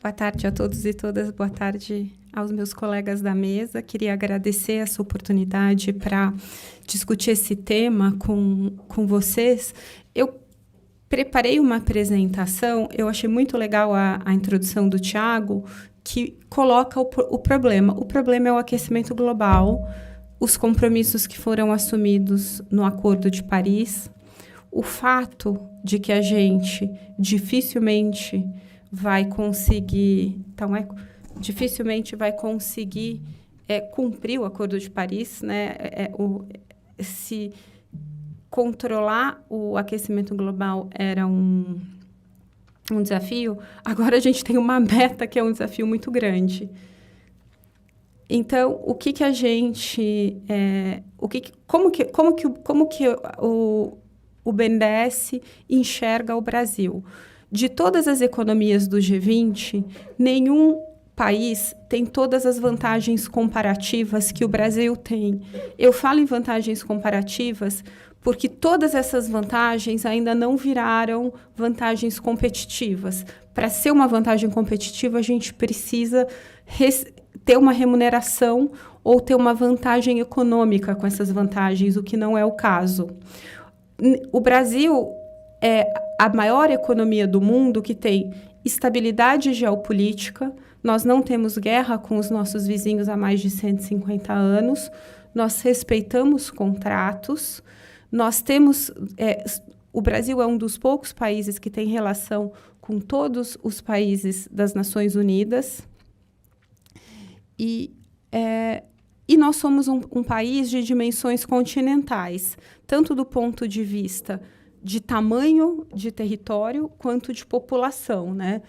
Boa tarde a todos e todas, boa tarde aos meus colegas da mesa. Queria agradecer essa oportunidade para discutir esse tema com vocês. Eu preparei uma apresentação, eu achei muito legal a introdução do Tiago, que coloca o problema. O problema é o aquecimento global, os compromissos que foram assumidos no Acordo de Paris, o fato de que a gente dificilmente vai conseguir, cumprir o Acordo de Paris, né? Se controlar o aquecimento global era um desafio, agora a gente tem uma meta que é um desafio muito grande. Então, como que o BNDES enxerga o Brasil? De todas as economias do G20, nenhum país tem todas as vantagens comparativas que o Brasil tem. Eu falo em vantagens comparativas porque todas essas vantagens ainda não viraram vantagens competitivas. Para ser uma vantagem competitiva, a gente precisa ter uma remuneração ou ter uma vantagem econômica com essas vantagens, o que não é o caso. O Brasil é a maior economia do mundo que tem estabilidade geopolítica, nós não temos guerra com os nossos vizinhos há mais de 150 anos, nós respeitamos contratos, nós temos... o Brasil é um dos poucos países que tem relação com todos os países das Nações Unidas e nós somos um país de dimensões continentais, tanto do ponto de vista de tamanho de território quanto de população, né?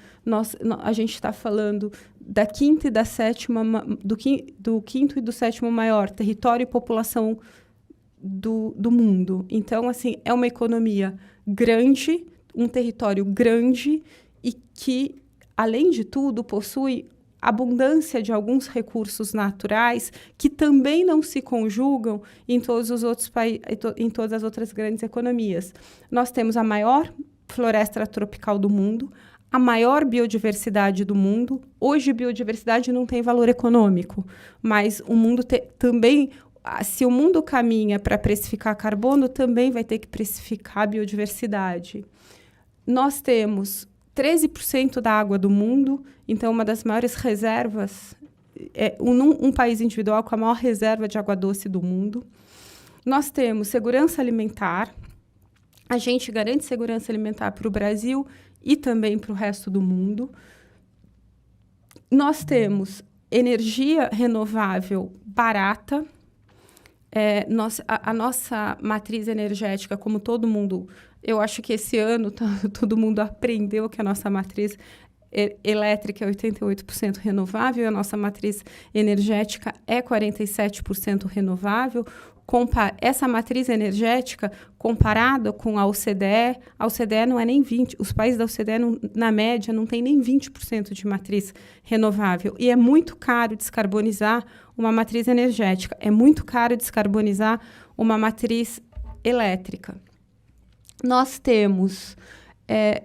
A gente está falando da quinta e da sétima, do quinto e do sétimo maior território e população do mundo. Então, assim, é uma economia grande, um território grande e que, além de tudo, possui abundância de alguns recursos naturais que também não se conjugam em todos os outros em todas as outras grandes economias. Nós temos a maior floresta tropical do mundo, a maior biodiversidade do mundo. Hoje, biodiversidade não tem valor econômico, mas o mundo também, se o mundo caminha para precificar carbono, também vai ter que precificar a biodiversidade. Nós temos 13% da água do mundo, então uma das maiores reservas, um país individual com a maior reserva de água doce do mundo. Nós temos segurança alimentar, a gente garante segurança alimentar para o Brasil e também para o resto do mundo. Nós temos energia renovável barata, a nossa matriz energética, como todo mundo... Eu acho que esse ano todo mundo aprendeu que a nossa matriz elétrica é 88% renovável, a nossa matriz energética é 47% renovável. Essa matriz energética, comparada com a OCDE não é nem 20%, os países da OCDE, na média, não tem nem 20% de matriz renovável. E é muito caro descarbonizar uma matriz energética, é muito caro descarbonizar uma matriz elétrica. Nós temos... a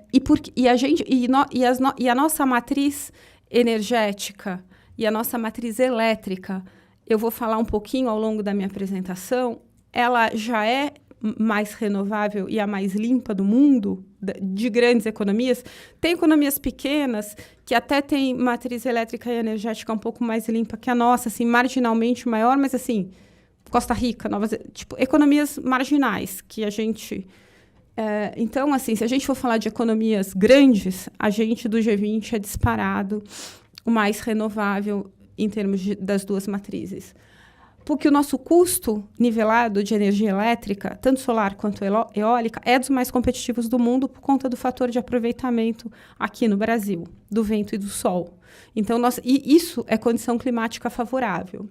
nossa matriz energética e a nossa matriz elétrica, eu vou falar um pouquinho ao longo da minha apresentação, ela já é mais renovável e a mais limpa do mundo, de grandes economias. Tem economias pequenas que até têm matriz elétrica e energética um pouco mais limpa que a nossa, assim, marginalmente maior, mas assim, Costa Rica, economias marginais que a gente... Então, assim, se a gente for falar de economias grandes, a gente do G20 é disparado o mais renovável em termos das duas matrizes. Porque o nosso custo nivelado de energia elétrica, tanto solar quanto eólica, é dos mais competitivos do mundo por conta do fator de aproveitamento aqui no Brasil, do vento e do sol. Então, isso é condição climática favorável.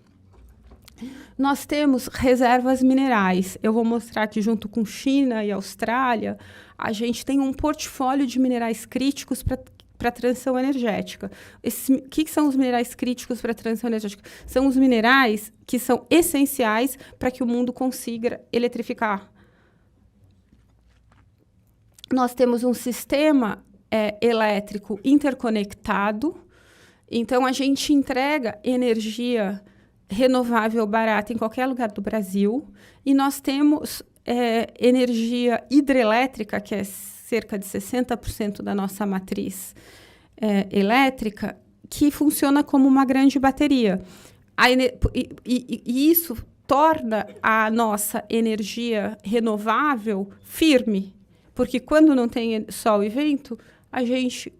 Nós temos reservas minerais. Eu vou mostrar que, junto com China e Austrália, a gente tem um portfólio de minerais críticos para a transição energética. O que são os minerais críticos para a transição energética? São os minerais que são essenciais para que o mundo consiga eletrificar. Nós temos um sistema elétrico interconectado. Então, a gente entrega energia renovável barata em qualquer lugar do Brasil. E nós temos energia hidrelétrica, que é cerca de 60% da nossa matriz elétrica, que funciona como uma grande bateria. E isso torna a nossa energia renovável firme, porque quando não tem sol e vento,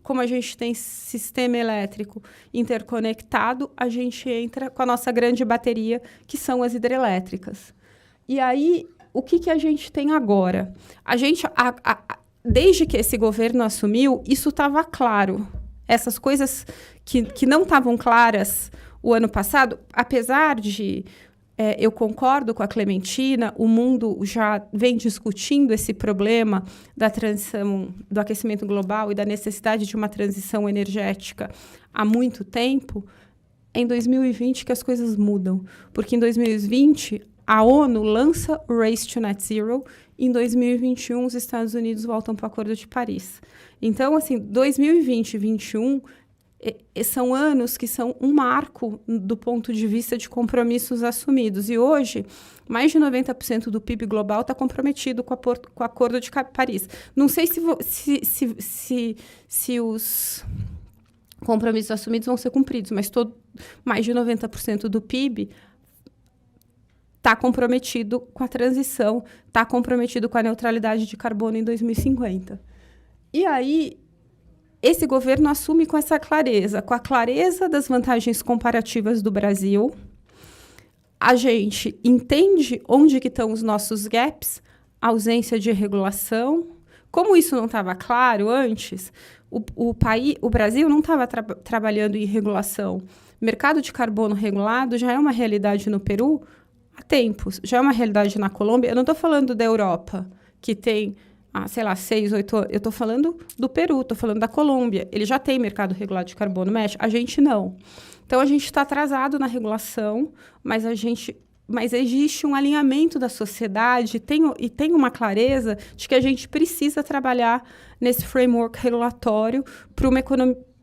como a gente tem sistema elétrico interconectado, a gente entra com a nossa grande bateria, que são as hidrelétricas. E aí, o que a gente tem agora? Desde que esse governo assumiu, isso estava claro. Essas coisas que não estavam claras o ano passado, apesar de... eu concordo com a Clementina, o mundo já vem discutindo esse problema da transição, do aquecimento global e da necessidade de uma transição energética há muito tempo. É em 2020 que as coisas mudam, porque em 2020 a ONU lança o Race to Net Zero, e em 2021 os Estados Unidos voltam para o Acordo de Paris. Então, assim, 2020 e 2021 são anos que são um marco do ponto de vista de compromissos assumidos. E hoje, mais de 90% do PIB global está comprometido com o Acordo de Paris. Não sei se os compromissos assumidos vão ser cumpridos, mas mais de 90% do PIB está comprometido com a transição, está comprometido com a neutralidade de carbono em 2050. E aí, esse governo assume com essa clareza, com a clareza das vantagens comparativas do Brasil. A gente entende onde que estão os nossos gaps, a ausência de regulação. Como isso não estava claro antes, o Brasil não estava trabalhando em regulação. O mercado de carbono regulado já é uma realidade no Peru há tempos, já é uma realidade na Colômbia. Eu não estou falando da Europa, que tem... 6, 8 anos. Eu estou falando do Peru, estou falando da Colômbia. Ele já tem mercado regulado de carbono, México. A gente não. Então, a gente está atrasado na regulação, mas existe um alinhamento da sociedade e tem uma clareza de que a gente precisa trabalhar nesse framework regulatório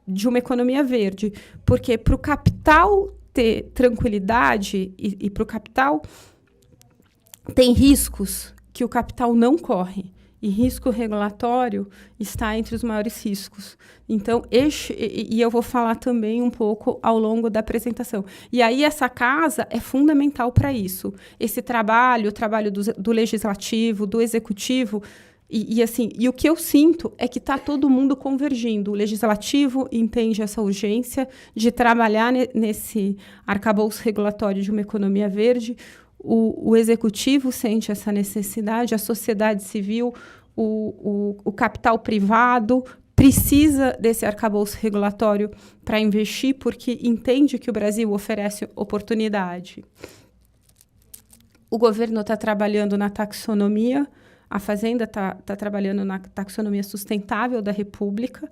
de uma economia verde. Porque para o capital ter tranquilidade e para o capital tem riscos que o capital não corre. E risco regulatório está entre os maiores riscos. Então, e eu vou falar também um pouco ao longo da apresentação. E aí, essa casa é fundamental para isso. Esse trabalho, o trabalho do legislativo, do executivo, e o que eu sinto é que está todo mundo convergindo. O legislativo entende essa urgência de trabalhar nesse arcabouço regulatório de uma economia verde. O executivo sente essa necessidade, a sociedade civil, o capital privado precisa desse arcabouço regulatório para investir, porque entende que o Brasil oferece oportunidade. O governo está trabalhando na taxonomia, a Fazenda está trabalhando na taxonomia sustentável da República.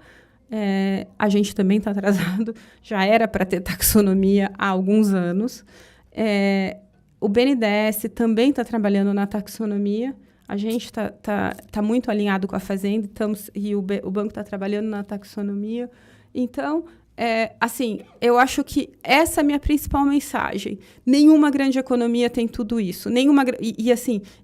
A gente também está atrasado, já era para ter taxonomia há alguns anos. O BNDES também está trabalhando na taxonomia. A gente está muito alinhado com a Fazenda, e o banco está trabalhando na taxonomia. Então, eu acho que essa é a minha principal mensagem. Nenhuma grande economia tem tudo isso.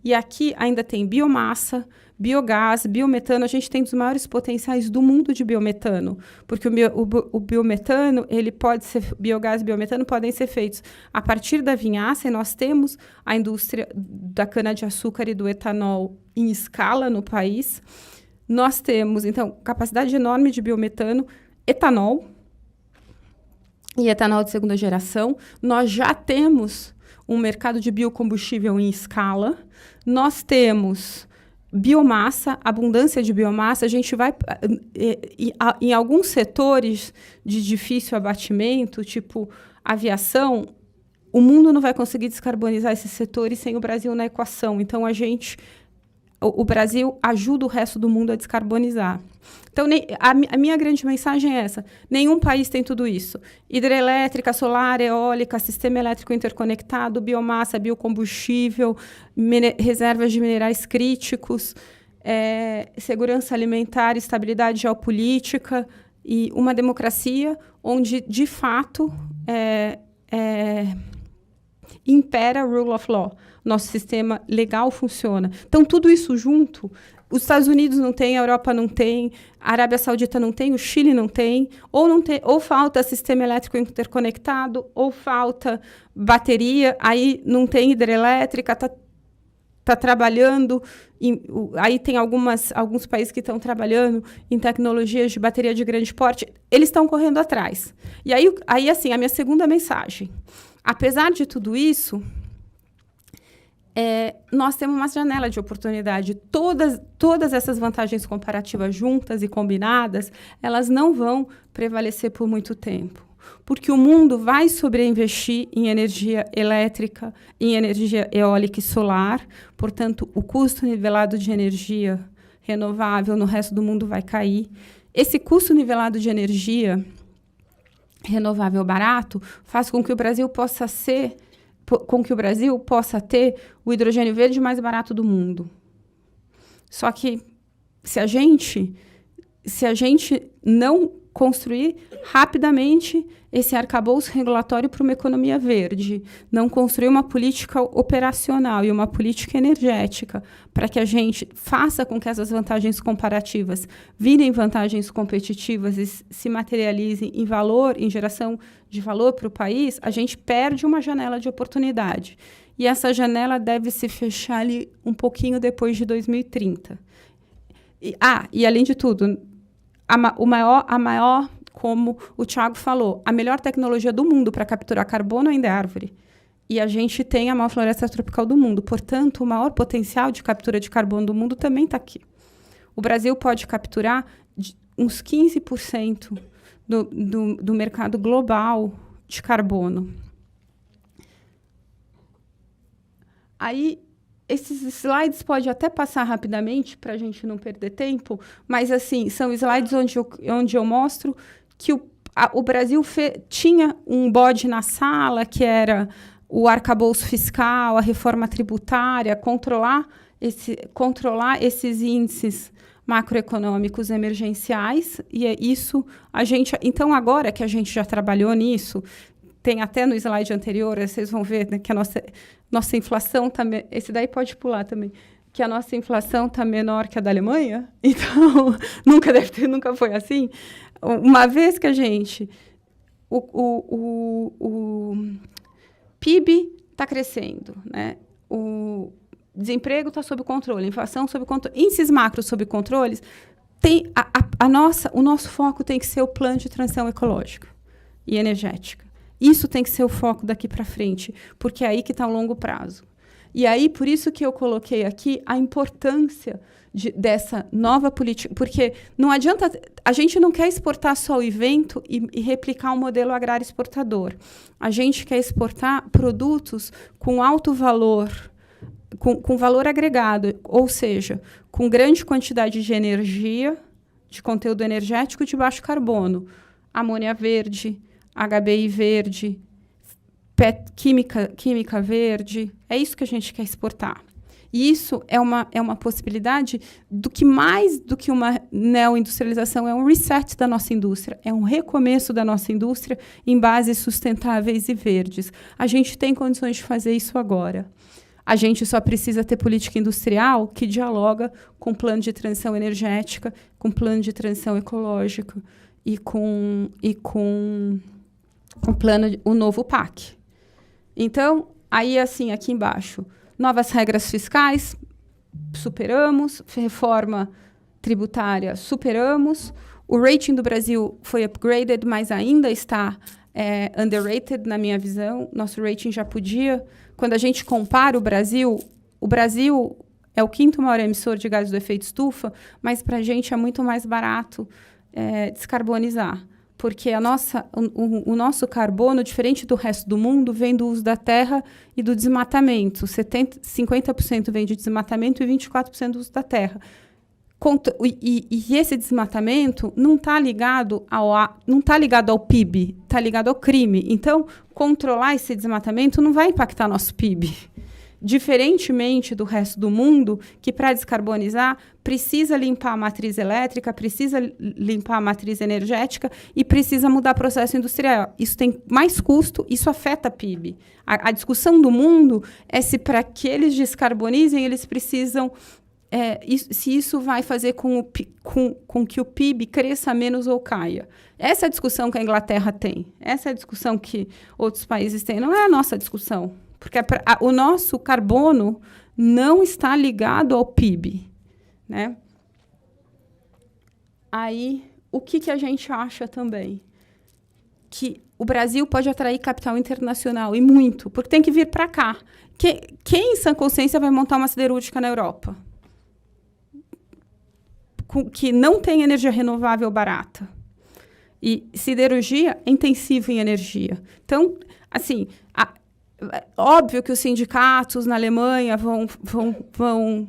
E aqui ainda tem biomassa, biogás, biometano. A gente tem dos maiores potenciais do mundo de biometano, porque o biometano, biogás e biometano podem ser feitos a partir da vinhaça, e nós temos a indústria da cana-de-açúcar e do etanol em escala no país. Nós temos, então, capacidade enorme de biometano, etanol e etanol de segunda geração. Nós já temos um mercado de biocombustível em escala. Nós temos biomassa, abundância de biomassa. A gente vai... em alguns setores de difícil abatimento, tipo aviação, o mundo não vai conseguir descarbonizar esses setores sem o Brasil na equação. Então, o Brasil ajuda o resto do mundo a descarbonizar. Então, a minha grande mensagem é essa. Nenhum país tem tudo isso. Hidrelétrica, solar, eólica, sistema elétrico interconectado, biomassa, biocombustível, reservas de minerais críticos. segurança alimentar, estabilidade geopolítica e uma democracia onde, de fato, impera rule of law. Nosso sistema legal funciona. Então, tudo isso junto, os Estados Unidos não têm, a Europa não tem, a Arábia Saudita não tem, o Chile não tem, ou falta sistema elétrico interconectado, ou falta bateria, aí não tem hidrelétrica, está trabalhando, aí tem alguns países que estão trabalhando em tecnologias de bateria de grande porte, eles estão correndo atrás. E aí, assim, a minha segunda mensagem, apesar de tudo isso, nós temos uma janela de oportunidade. Todas essas vantagens comparativas juntas e combinadas, elas não vão prevalecer por muito tempo. Porque o mundo vai sobreinvestir em energia elétrica, em energia eólica e solar. Portanto, o custo nivelado de energia renovável no resto do mundo vai cair. Esse custo nivelado de energia renovável barato faz com que o Brasil possa ter o hidrogênio verde mais barato do mundo. Só que, se a gente não construir rapidamente esse arcabouço regulatório para uma economia verde, não construir uma política operacional e uma política energética para que a gente faça com que essas vantagens comparativas virem vantagens competitivas e se materializem em valor, em geração de valor para o país, a gente perde uma janela de oportunidade. E essa janela deve se fechar ali um pouquinho depois de 2030. E além de tudo, a maior, como o Thiago falou, a melhor tecnologia do mundo para capturar carbono ainda é árvore. E a gente tem a maior floresta tropical do mundo. Portanto, o maior potencial de captura de carbono do mundo também está aqui. O Brasil pode capturar uns 15% do mercado global de carbono. Aí, esses slides pode até passar rapidamente para a gente não perder tempo, mas assim são slides onde eu mostro que o Brasil tinha um bode na sala, que era o arcabouço fiscal, a reforma tributária, controlar esses índices macroeconômicos emergenciais, e é isso então agora que a gente já trabalhou nisso, tem até no slide anterior, vocês vão ver, né, que a nossa inflação está... Esse daí pode pular também. Que a nossa inflação está menor que a da Alemanha. Então, nunca foi assim. Uma vez que a gente... O PIB está crescendo, né? O desemprego está sob controle, a inflação sob controle, índices macros sob controles, o nosso foco tem que ser o plano de transição ecológica e energética. Isso tem que ser o foco daqui para frente, porque é aí que está o longo prazo. E aí, por isso que eu coloquei aqui a importância dessa nova política, porque não adianta, a gente não quer exportar só o evento e replicar um modelo agrário exportador. A gente quer exportar produtos com alto valor, com valor agregado, ou seja, com grande quantidade de energia, de conteúdo energético de baixo carbono, amônia verde, HBI verde, química verde. É isso que a gente quer exportar. E isso é uma possibilidade do que mais do que uma neoindustrialização, é um reset da nossa indústria, é um recomeço da nossa indústria em bases sustentáveis e verdes. A gente tem condições de fazer isso agora. A gente só precisa ter política industrial que dialoga com o plano de transição energética, com o plano de transição ecológica e com o novo PAC. Então, aí, assim, aqui embaixo, novas regras fiscais, superamos, reforma tributária, superamos, o rating do Brasil foi upgraded, mas ainda está underrated, na minha visão. Nosso rating já podia... Quando a gente compara o Brasil é o 5º maior emissor de gases do efeito estufa, mas para a gente é muito mais barato descarbonizar. Porque o nosso carbono, diferente do resto do mundo, vem do uso da terra e do desmatamento. 50% vem de desmatamento e 24% do uso da terra. E esse desmatamento não está ligado ao PIB, está ligado ao crime. Então, controlar esse desmatamento não vai impactar nosso PIB. diferentemente do resto do mundo, que para descarbonizar precisa limpar a matriz elétrica, precisa limpar a matriz energética e precisa mudar o processo industrial. Isso tem mais custo, isso afeta a PIB. A discussão do mundo é se para que eles descarbonizem, eles precisam... se isso vai fazer com que o PIB cresça menos ou caia. Essa é a discussão que a Inglaterra tem. Essa é a discussão que outros países têm. Não é a nossa discussão. Porque o nosso carbono não está ligado ao PIB. Né? Aí, o que a gente acha também? Que o Brasil pode atrair capital internacional, e muito, porque tem que vir para cá. Quem, em sã consciência, vai montar uma siderúrgica na Europa? Que não tem energia renovável barata. E siderurgia é intensiva em energia. Então, assim, óbvio que os sindicatos na Alemanha vão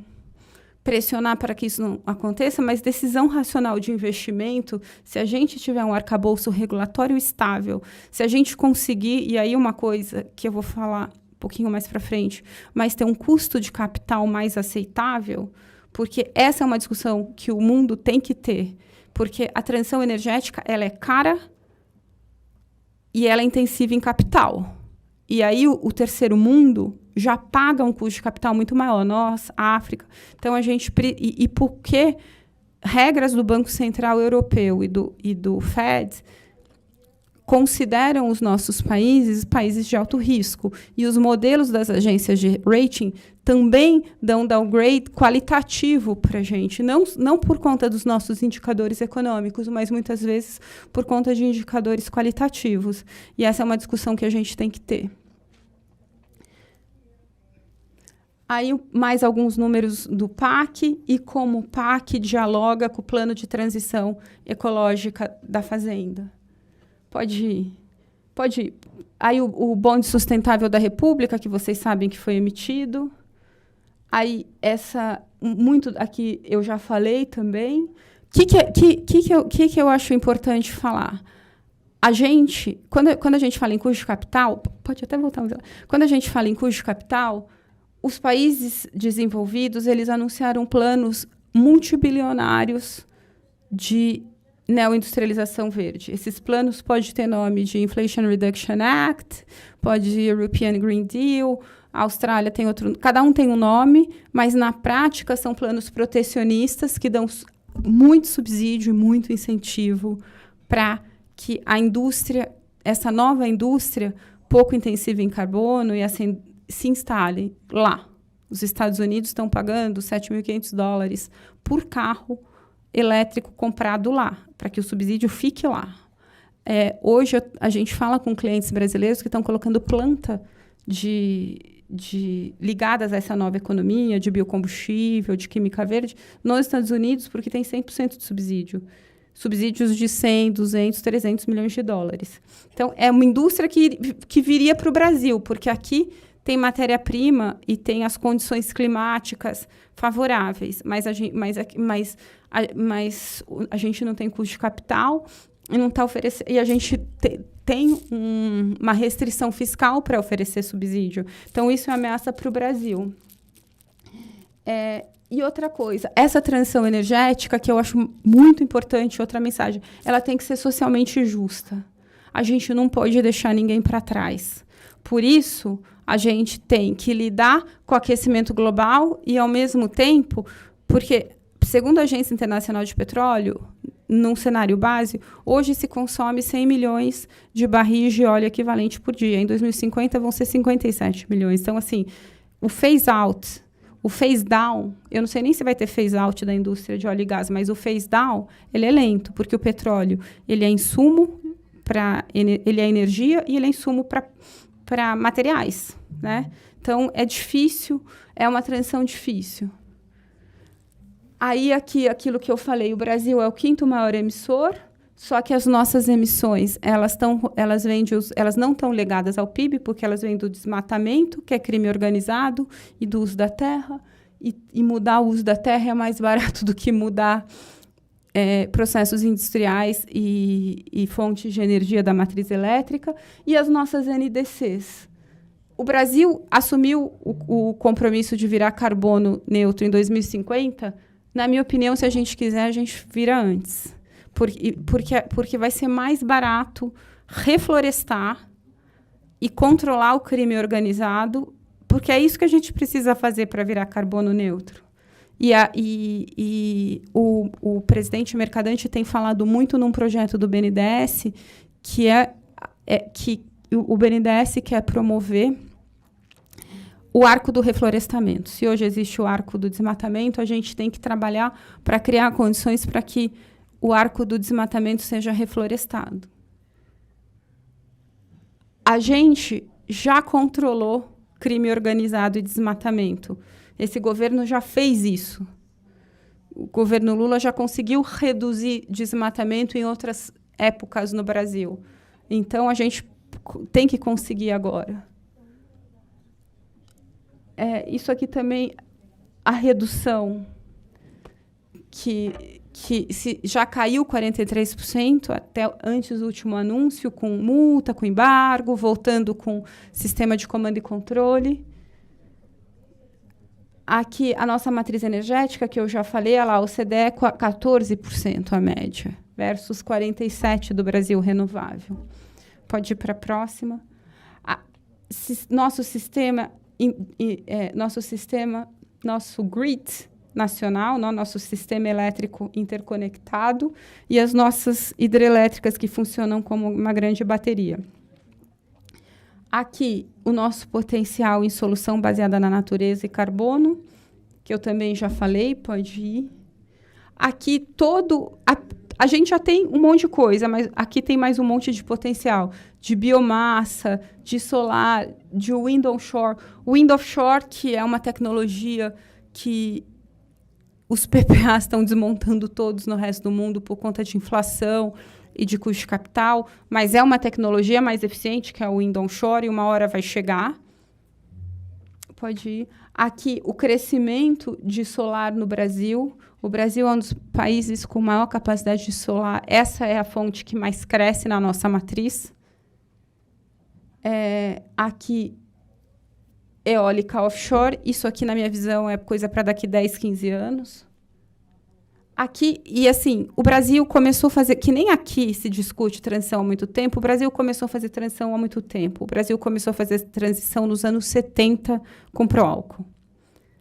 pressionar para que isso não aconteça, mas decisão racional de investimento, se a gente tiver um arcabouço regulatório estável, se a gente conseguir, e aí uma coisa que eu vou falar um pouquinho mais para frente, mas ter um custo de capital mais aceitável, porque essa é uma discussão que o mundo tem que ter, porque a transição energética ela é cara e ela é intensiva em capital. E aí o terceiro mundo já paga um custo de capital muito maior, nós, a África. Então, e porque regras do Banco Central Europeu e do FED consideram os nossos países de alto risco. E os modelos das agências de rating também dão downgrade qualitativo para a gente, não por conta dos nossos indicadores econômicos, mas muitas vezes por conta de indicadores qualitativos. E essa é uma discussão que a gente tem que ter. Aí, mais alguns números do PAC e como o PAC dialoga com o plano de transição ecológica da Fazenda. Pode ir. Pode ir. Aí, o Bonde Sustentável da República, que vocês sabem que foi emitido. Aí, muito aqui eu já falei também. O que eu acho importante falar? A gente, quando a gente fala em custo de capital, pode até voltar. Quando a gente fala em custo de capital, os países desenvolvidos eles anunciaram planos multibilionários de neoindustrialização verde. Esses planos podem ter nome de Inflation Reduction Act, pode ir European Green Deal, a Austrália tem outro... Cada um tem um nome, mas, na prática, são planos protecionistas que dão muito subsídio e muito incentivo para que a indústria, essa nova indústria, pouco intensiva em carbono, e assim, se instale lá. Os Estados Unidos estão pagando $7.500 por carro elétrico comprado lá, para que o subsídio fique lá. Hoje, a gente fala com clientes brasileiros que estão colocando planta ligadas a essa nova economia, de biocombustível, de química verde, nos Estados Unidos, porque tem 100% de subsídio. Subsídios de 100, 200, 300 milhões de dólares. Então, é uma indústria que viria para o Brasil, porque aqui tem matéria-prima e tem as condições climáticas favoráveis, mas a gente não tem custo de capital e não está oferecendo, e a gente tem uma restrição fiscal para oferecer subsídio. Então, isso é ameaça para o Brasil. E outra coisa, essa transição energética, que eu acho muito importante, outra mensagem, ela tem que ser socialmente justa. A gente não pode deixar ninguém para trás. Por isso, a gente tem que lidar com o aquecimento global e, ao mesmo tempo, porque, segundo a Agência Internacional de Petróleo, num cenário base, hoje se consome 100 milhões de barris de óleo equivalente por dia. Em 2050, vão ser 57 milhões. Então, assim, o phase-out, o phase-down, eu não sei nem se vai ter phase-out da indústria de óleo e gás, mas o phase-down, ele é lento, porque o petróleo, ele é insumo, ele é energia e ele é insumo para materiais, né? Então, é difícil, é uma transição difícil. Aí, aquilo que eu falei, o Brasil é o 5º maior emissor, só que as nossas emissões, elas não estão ligadas ao PIB, porque elas vêm do desmatamento, que é crime organizado, e do uso da terra, e mudar o uso da terra é mais barato do que mudar processos industriais e fontes de energia da matriz elétrica. E as nossas NDCs, O Brasil assumiu o compromisso de virar carbono neutro em 2050. Na minha opinião, se a gente quiser, a gente vira antes. Porque vai ser mais barato reflorestar e controlar o crime organizado, porque é isso que a gente precisa fazer para virar carbono neutro. E o presidente Mercadante tem falado muito num projeto do BNDES, que o BNDES quer promover o arco do reflorestamento. Se hoje existe o arco do desmatamento, a gente tem que trabalhar para criar condições para que o arco do desmatamento seja reflorestado. A gente já controlou crime organizado e desmatamento. Esse governo já fez isso. O governo Lula já conseguiu reduzir desmatamento em outras épocas no Brasil. Então, a gente tem que conseguir agora. Isso aqui também, a redução, que já caiu 43% até antes do último anúncio, com multa, com embargo, voltando com sistema de comando e controle. Aqui, a nossa matriz energética, que eu já falei, a OCDE é 14% a média, versus 47% do Brasil renovável. Pode ir para a próxima. Nosso grid nacional, nosso sistema elétrico interconectado e as nossas hidrelétricas que funcionam como uma grande bateria. Aqui, o nosso potencial em solução baseada na natureza e carbono, que eu também já falei, pode ir. Aqui, a gente já tem um monte de coisa, mas aqui tem mais um monte de potencial, de biomassa, de solar, de wind offshore. O wind offshore, que é uma tecnologia que os PPAs estão desmontando todos no resto do mundo por conta de inflação e de custo de capital, mas é uma tecnologia mais eficiente, que é o wind onshore, e uma hora vai chegar. Pode ir. Aqui, o crescimento de solar no Brasil. O Brasil é um dos países com maior capacidade de solar. Essa é a fonte que mais cresce na nossa matriz. Aqui, eólica offshore. Isso aqui, na minha visão, é coisa para daqui 10, 15 anos. Aqui, e assim, o Brasil começou a fazer, que nem aqui se discute transição há muito tempo, o Brasil começou a fazer transição há muito tempo. O Brasil começou a fazer transição nos anos 70 com pró-álcool.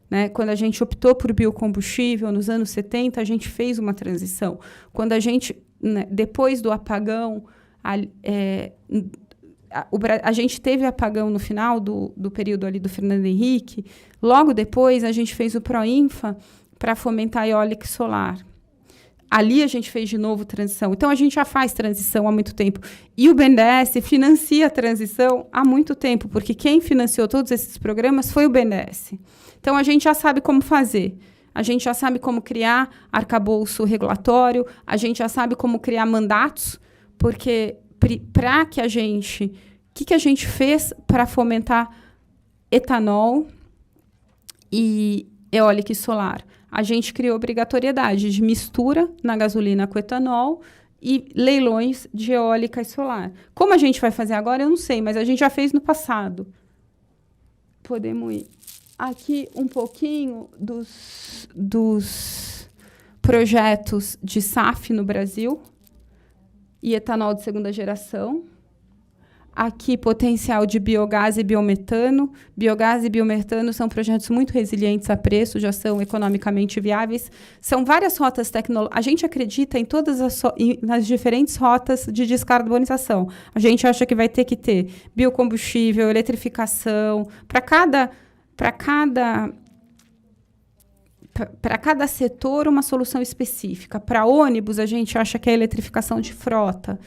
Né? Quando a gente optou por biocombustível, nos anos 70, a gente fez uma transição. Quando a gente, né, depois do apagão, a gente teve apagão no final do período ali do Fernando Henrique, logo depois a gente fez o Proinfa para fomentar a eólica e solar. Ali a gente fez de novo transição. Então, a gente já faz transição há muito tempo. E o BNDES financia a transição há muito tempo, porque quem financiou todos esses programas foi o BNDES. Então, a gente já sabe como fazer. A gente já sabe como criar arcabouço regulatório, a gente já sabe como criar mandatos, porque para que a gente... O que a gente fez para fomentar etanol e eólica e solar? A gente criou obrigatoriedade de mistura na gasolina com etanol e leilões de eólica e solar. Como a gente vai fazer agora, eu não sei, mas a gente já fez no passado. Podemos ir. Aqui um pouquinho dos projetos de SAF no Brasil e etanol de segunda geração. Aqui, potencial de biogás e biometano. Biogás e biometano são projetos muito resilientes a preço, já são economicamente viáveis. São várias rotas tecnológicas. A gente acredita em todas nas diferentes rotas de descarbonização. A gente acha que vai ter que ter biocombustível, eletrificação. Para cada setor, uma solução específica. Para ônibus, a gente acha que é a eletrificação de frota.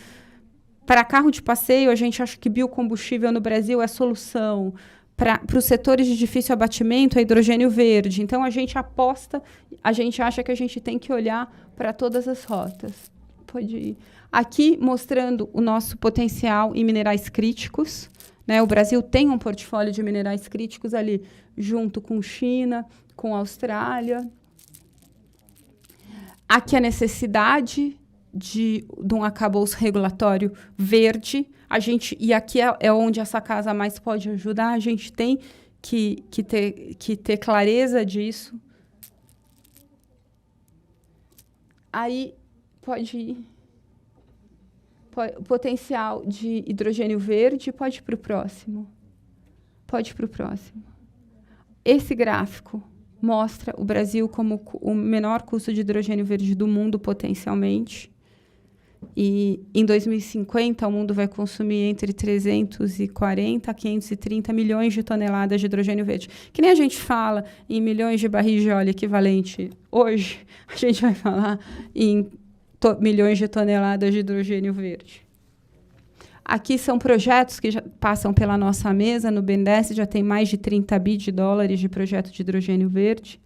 Para carro de passeio, a gente acha que biocombustível no Brasil é a solução. Para os setores de difícil abatimento, é hidrogênio verde. Então, a gente aposta, a gente acha que a gente tem que olhar para todas as rotas. Pode ir. Aqui, mostrando o nosso potencial em minerais críticos. Né? O Brasil tem um portfólio de minerais críticos ali, junto com China, com Austrália. Aqui, a necessidade de um arcabouço regulatório verde. E aqui é onde essa casa mais pode ajudar, a gente tem que ter clareza disso. Aí pode ir. Potencial de hidrogênio verde, pode ir para o próximo. Pode ir para o próximo. Esse gráfico mostra o Brasil como o menor custo de hidrogênio verde do mundo, potencialmente. E, em 2050, o mundo vai consumir entre 340 a 530 milhões de toneladas de hidrogênio verde. Que nem a gente fala em milhões de barris de óleo equivalente hoje, a gente vai falar em milhões de toneladas de hidrogênio verde. Aqui são projetos que já passam pela nossa mesa. No BNDES já tem mais de 30 bi de dólares de projeto de hidrogênio verde.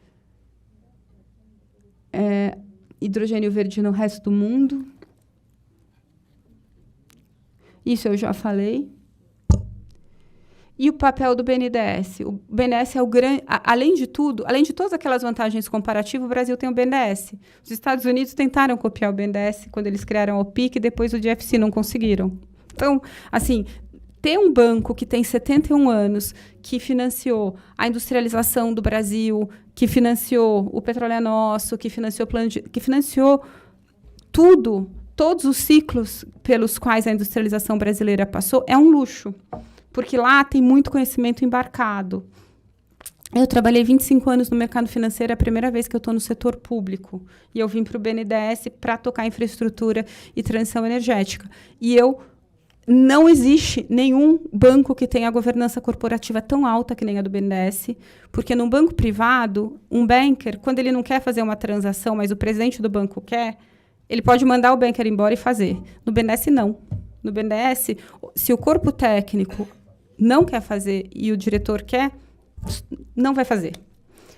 Hidrogênio verde no resto do mundo. Isso eu já falei. E o papel do BNDES? O BNDES é o grande... Além de tudo, além de todas aquelas vantagens comparativas, o Brasil tem o BNDES. Os Estados Unidos tentaram copiar o BNDES quando eles criaram o PIC e depois o DFC, não conseguiram. Então, assim, ter um banco que tem 71 anos, que financiou a industrialização do Brasil, que financiou o Petróleo é Nosso, que financiou que financiou tudo, todos os ciclos pelos quais a industrialização brasileira passou, é um luxo, porque lá tem muito conhecimento embarcado. Eu trabalhei 25 anos no mercado financeiro, é a primeira vez que eu estou no setor público. E eu vim para o BNDES para tocar infraestrutura e transição energética. E não existe nenhum banco que tenha a governança corporativa tão alta que nem a do BNDES, porque num banco privado, um banker, quando ele não quer fazer uma transação, mas o presidente do banco quer, ele pode mandar o banker embora e fazer. No BNDES, não. No BNDES, se o corpo técnico não quer fazer e o diretor quer, não vai fazer.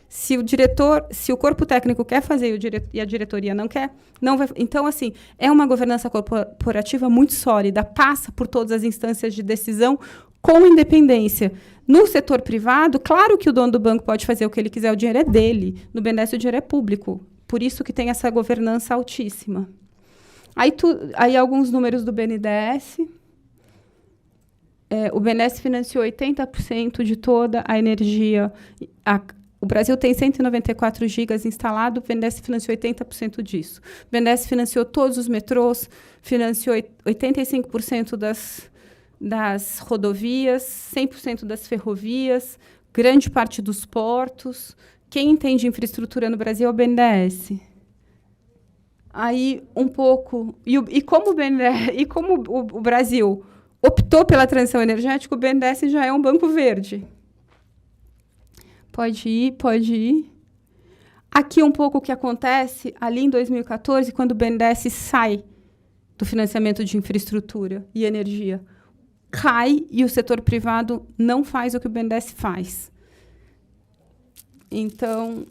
Se o corpo técnico quer fazer e a diretoria não quer, não vai. Então, assim, é uma governança corporativa muito sólida, passa por todas as instâncias de decisão com independência. No setor privado, claro que o dono do banco pode fazer o que ele quiser, o dinheiro é dele. No BNDES, o dinheiro é público. Por isso que tem essa governança altíssima. Aí alguns números do BNDES. O BNDES financiou 80% de toda a energia. O Brasil tem 194 gigas instalado, o BNDES financiou 80% disso. O BNDES financiou todos os metrôs, financiou 85% das rodovias, 100% das ferrovias, grande parte dos portos. Quem entende infraestrutura no Brasil é o BNDES. Aí, um pouco... E como o Brasil optou pela transição energética, o BNDES já é um banco verde. Pode ir. Aqui um pouco o que acontece ali em 2014, quando o BNDES sai do financiamento de infraestrutura e energia. Cai e o setor privado não faz o que o BNDES faz. Então,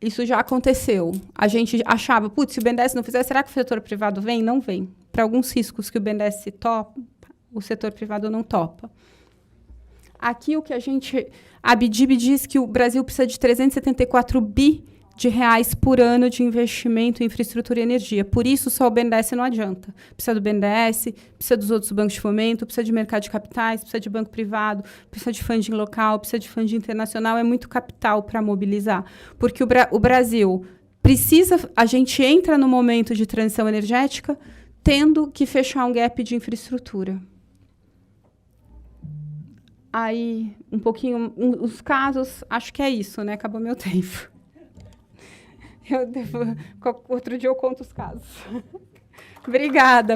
isso já aconteceu. A gente achava, se o BNDES não fizer, será que o setor privado vem? Não vem. Para alguns riscos que o BNDES topa, o setor privado não topa. Aqui, a ABDIB diz que o Brasil precisa de 374 bi de reais por ano de investimento em infraestrutura e energia. Por isso, só o BNDES não adianta. Precisa do BNDES, precisa dos outros bancos de fomento, precisa de mercado de capitais, precisa de banco privado, precisa de funding local, precisa de funding internacional. É muito capital para mobilizar. Porque o Brasil precisa... A gente entra no momento de transição energética tendo que fechar um gap de infraestrutura. Aí, um pouquinho... os casos, acho que é isso, né? Acabou meu tempo. Outro dia eu conto os casos. Obrigada.